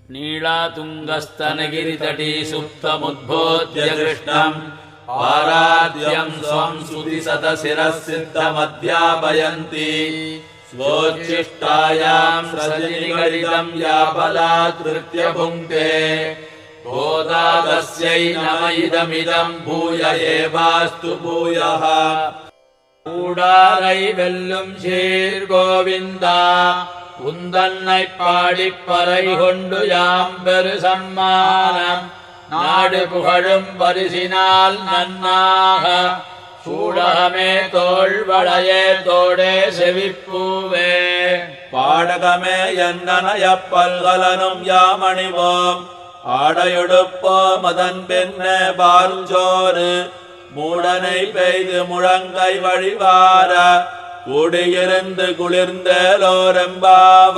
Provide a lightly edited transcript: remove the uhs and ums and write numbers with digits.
नीलातुङ्गस्तनगिरितटी सुप्तमुद्बोध्य कृष्णम् पाराद्यम् स्वम् श्रुतिशतशिरःसिद्धमध्यापयन्ति स्वोच्छिष्टायाम् रजनिगलितम् या बलात्कृत्य भुङ्क्ते गोदा तस्यै नम इदमिदम् भूय एवास्तु भूयः கூடாரை வெல்லும் சீர் கோவிந்தா உந்தன்னை பாடிப் பறை கொண்டு யாம் பெரு சம்மானம் நாடு புகழும் பரிசினால் நன்னாக சூடகமே தோள்வளையே தோடே செவிப்பூவே பாடகமே எந்தனையப் பல்கலனும் யாமணிவோம் ஆடையொடுப்போம் அதன் பின்னே பாருஞ்சோறு மூடனை பெய்து முழங்கை வழிவார கூடியிருந்து குளிர்ந்தேலோரெம்பாவ